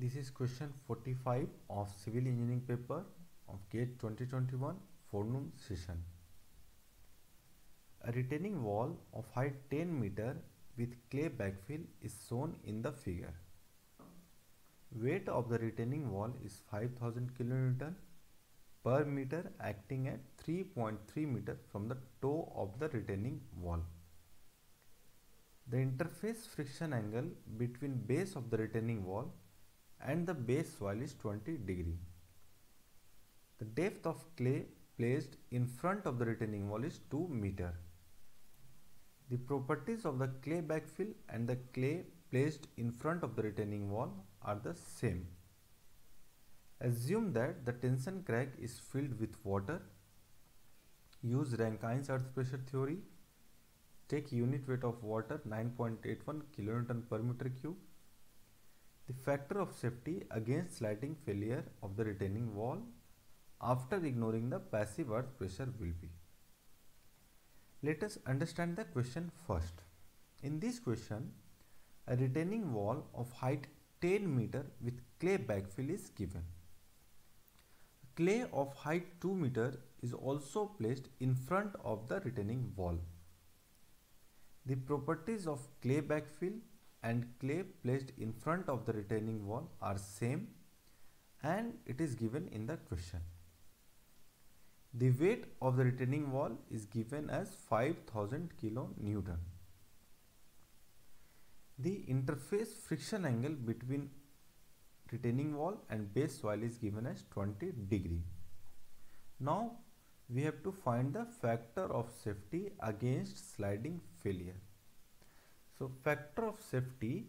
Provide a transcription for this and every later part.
This is question 45 of Civil Engineering paper of GATE 2021 forenoon session. A retaining wall of height 10 meter with clay backfill is shown in the figure. Weight of the retaining wall is 5000 kN per meter acting at 3.3 meter from the toe of the retaining wall. The interface friction angle between base of the retaining wall and the base soil is 20 degree. The depth of clay placed in front of the retaining wall is 2 meter. The properties of the clay backfill and the clay placed in front of the retaining wall are the same. Assume that the tension crack is filled with water. Use Rankine's earth pressure theory. Take unit weight of water 9.81 kN per meter cube. The factor of safety against sliding failure of the retaining wall after ignoring the passive earth pressure will be. Let us understand the question first. In this question, a retaining wall of height 10 meter with clay backfill is given. Clay of height 2 meter is also placed in front of the retaining wall. The properties of clay backfill and clay placed in front of the retaining wall are same and it is given in the question. The weight of the retaining wall is given as 5000 kN. The interface friction angle between retaining wall and base soil is given as 20 degree. Now we have to find the factor of safety against sliding failure. So factor of safety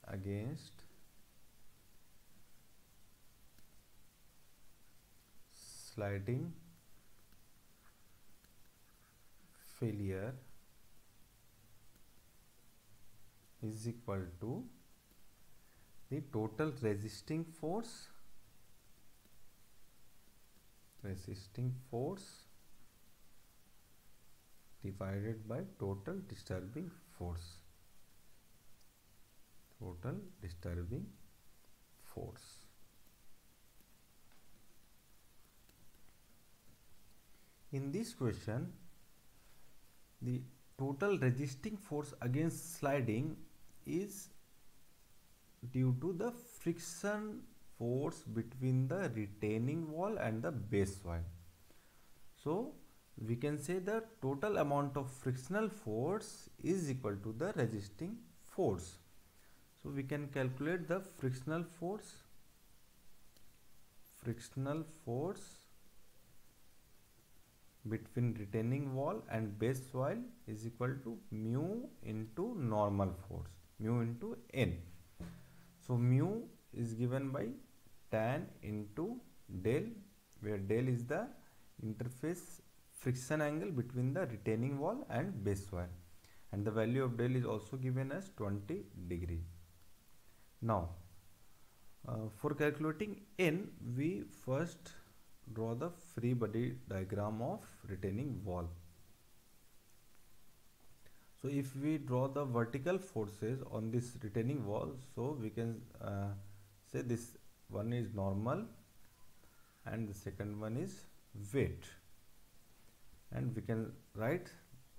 against sliding failure is equal to the total resisting force divided by total disturbing force. In this question, the total resisting force against sliding is due to the friction force between the retaining wall and the base soil. So we can say the total amount of frictional force is equal to the resisting force. So we can calculate the frictional force between retaining wall and base soil is equal to mu into normal force, mu into N. So mu is given by tan into del, where del is the interface friction angle between the retaining wall and base soil, and the value of del is also given as 20 degree. Now for calculating N, we first draw the free body diagram of retaining wall. So if we draw the vertical forces on this retaining wall, so we can say this one is normal and the second one is weight, and we can write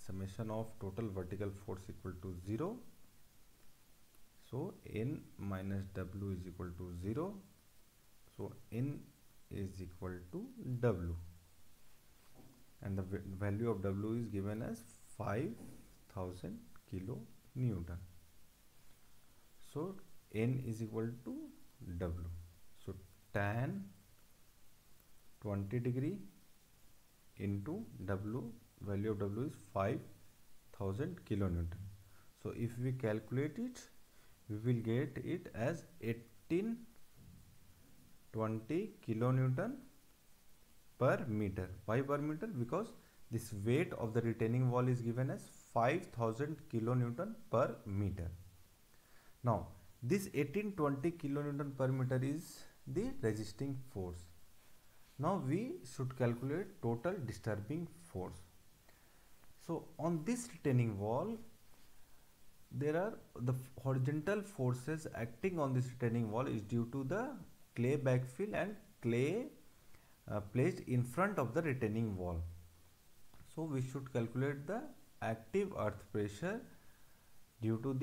summation of total vertical force equal to 0. So N minus W is equal to 0. So N is equal to W, and the value of W is given as 5000 kN. So N is equal to W. So tan 20 degree into W, value of W is 5000 kN. So if we calculate it, we will get it as 1820 kN per meter. Why per meter? Because this weight of the retaining wall is given as 5000 kN per meter. Now this 1820 kN per meter is the resisting force. Now we should calculate total disturbing force. So on this retaining wall, there are the horizontal forces acting on this retaining wall is due to the clay backfill and clay placed in front of the retaining wall. So we should calculate the active earth pressure due to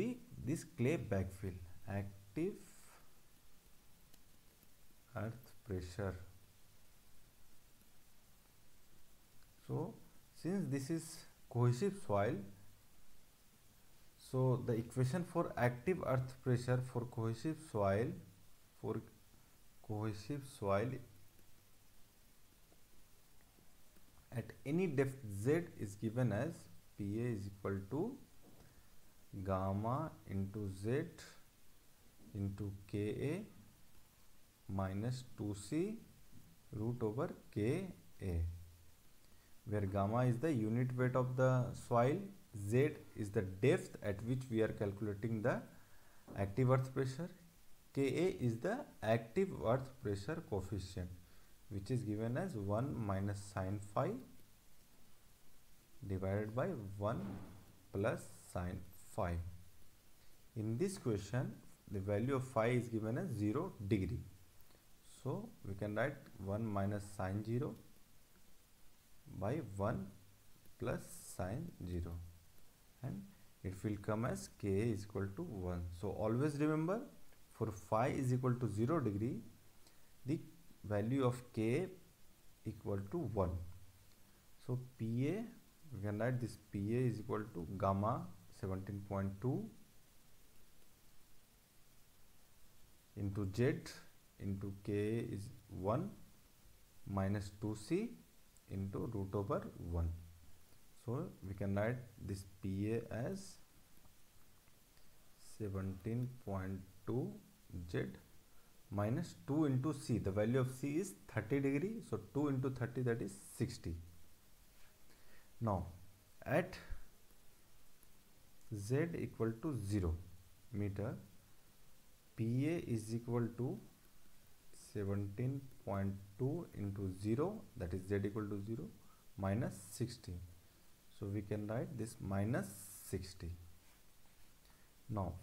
this clay backfill. Active earth pressure. So since this is cohesive soil, so the equation for active earth pressure for cohesive soil at any depth z is given as Pa is equal to gamma into z into Ka minus 2c root over Ka, where gamma is the unit weight of the soil, z is the depth at which we are calculating the active earth pressure, Ka is the active earth pressure coefficient, which is given as 1 minus sin phi divided by 1 plus sin phi. In this question, the value of phi is given as 0 degree. So we can write 1 minus sin 0 by 1 plus sin 0, and it will come as Ka is equal to 1. So always remember, for phi is equal to 0 degree, the value of Ka equal to 1. So Pa, we can write this Pa is equal to gamma 17.2 into Z into Ka is 1 minus 2c into root over 1. So we can write this Pa as 17.2 Z minus 2 into c. The value of c is 30 degree. So 2 into 30, that is 60. Now at Z equal to 0 meter, Pa is equal to 17.2 into 0, that is Z equal to 0, minus 60. So we can write this minus 60. Now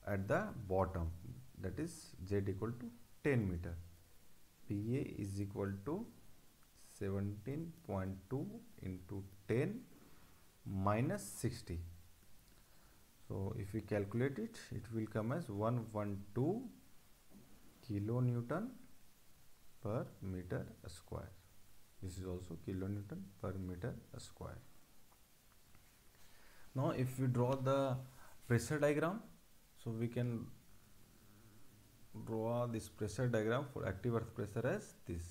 at the bottom, that is Z equal to 10 meter, Pa is equal to 17.2 into 10 minus 60. So if we calculate it, it will come as 112 kilonewton per meter square. This is also kilonewton per meter square. Now if we draw the pressure diagram, so we can draw this pressure diagram for active earth pressure as this.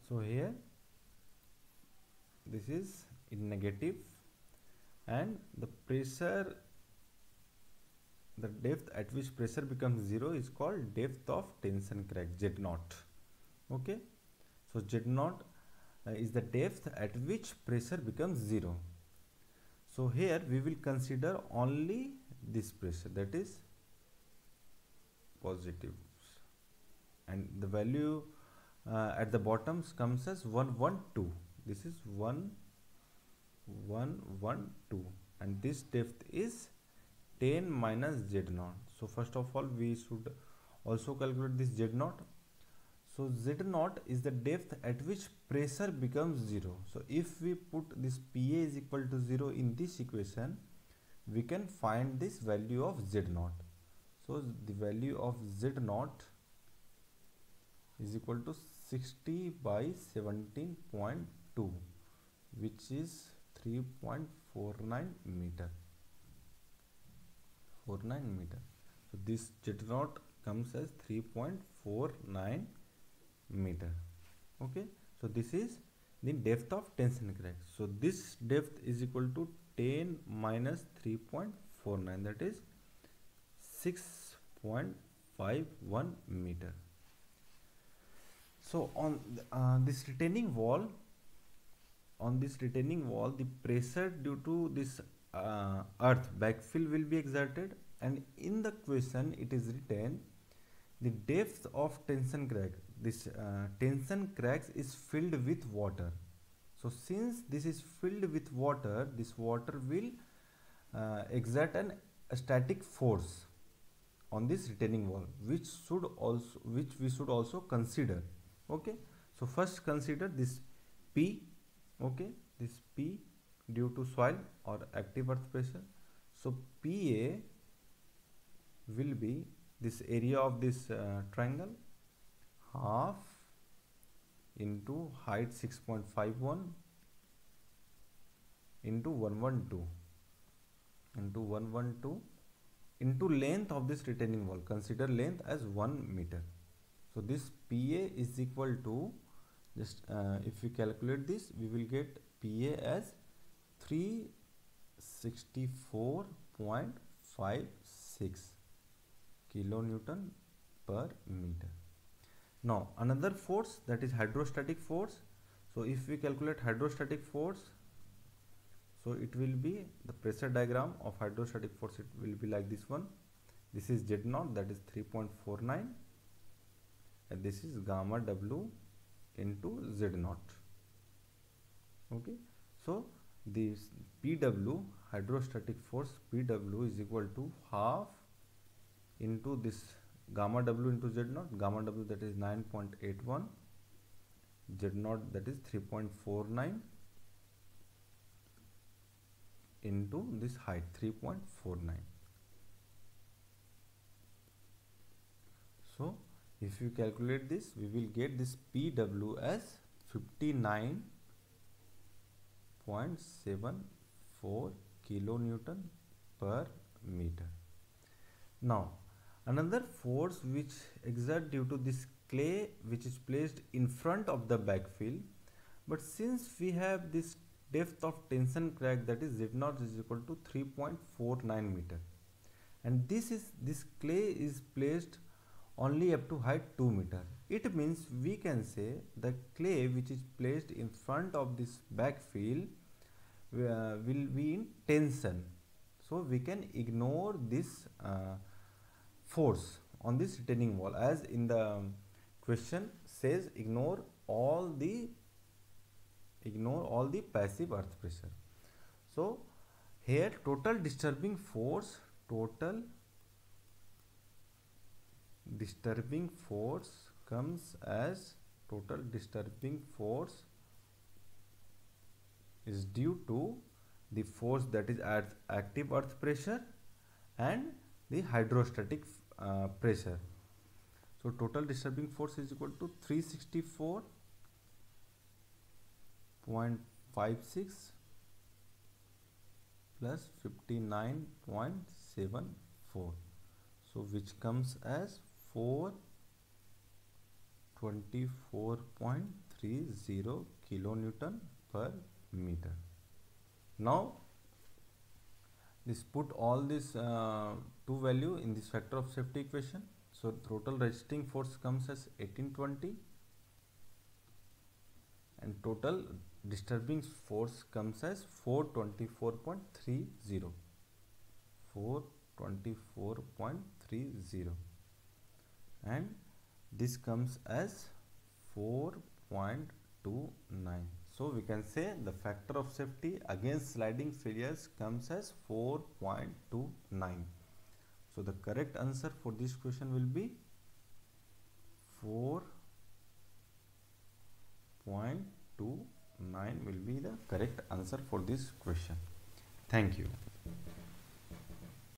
So here this is in negative, and the pressure, the depth at which pressure becomes 0 is called depth of tension crack, Z0. Okay, so Z0 is the depth at which pressure becomes 0. So here we will consider only this pressure, that is positive, and the value at the bottom comes as 112. This is 112, and this depth is 10 minus Z0. So first of all, we should also calculate this Z0. So Z0 is the depth at which pressure becomes 0. So if we put this Pa is equal to 0 in this equation, we can find this value of Z0. So the value of Z0 is equal to 60 by 17.2, which is 3.49 meter. So this Z0 comes as 3.49 meter. Okay, so this is the depth of tension crack. So this depth is equal to 10 minus 3.49, that is 6.49 0.51 meter. So on this retaining wall, the pressure due to this earth backfill will be exerted, and in the question it is written the depth of tension crack. This tension cracks is filled with water. So since this is filled with water, this water will exert a static force on this retaining wall, which we should also consider. Okay, so first consider this P. Okay, this P due to soil or active earth pressure. So PA will be this area of this triangle, half into height 6.51 into 112 into length of this retaining wall. Consider length as 1 meter. So this PA is equal to, just if we calculate this, we will get PA as 364.56 kilonewton per meter. Now another force, that is hydrostatic force. So if we calculate hydrostatic force, so it will be the pressure diagram of hydrostatic force, it will be like this one. This is Z naught, that is 3.49, and this is gamma W into Z naught. Okay, so this PW, hydrostatic force PW, is equal to half into this gamma W into Z naught. Gamma W, that is 9.81, Z naught, that is 3.49 into this height 3.49. So if you calculate this, we will get this PW as 59.74 kilonewton per meter. Now another force which exert due to this clay which is placed in front of the backfill, but since we have this depth of tension crack, that is Z naught is equal to 3.49 meter, and this clay is placed only up to height 2 meter. It means we can say the clay which is placed in front of this backfill will be in tension. So we can ignore this force on this retaining wall, as in the question says ignore all the passive earth pressure. So here total disturbing force comes as is due to the force that is at active earth pressure and the hydrostatic pressure. So total disturbing force is equal to 364.56 plus 59.74, so which comes as 424.30 kilonewton per meter. Now this put all this two value in this factor of safety equation. So total resisting force comes as 1820 and total disturbing force comes as 424.30, and this comes as 4.29. So we can say the factor of safety against sliding failures comes as 4.29. So the correct answer for this question will be 4.29 will be the correct answer for this question. Thank you.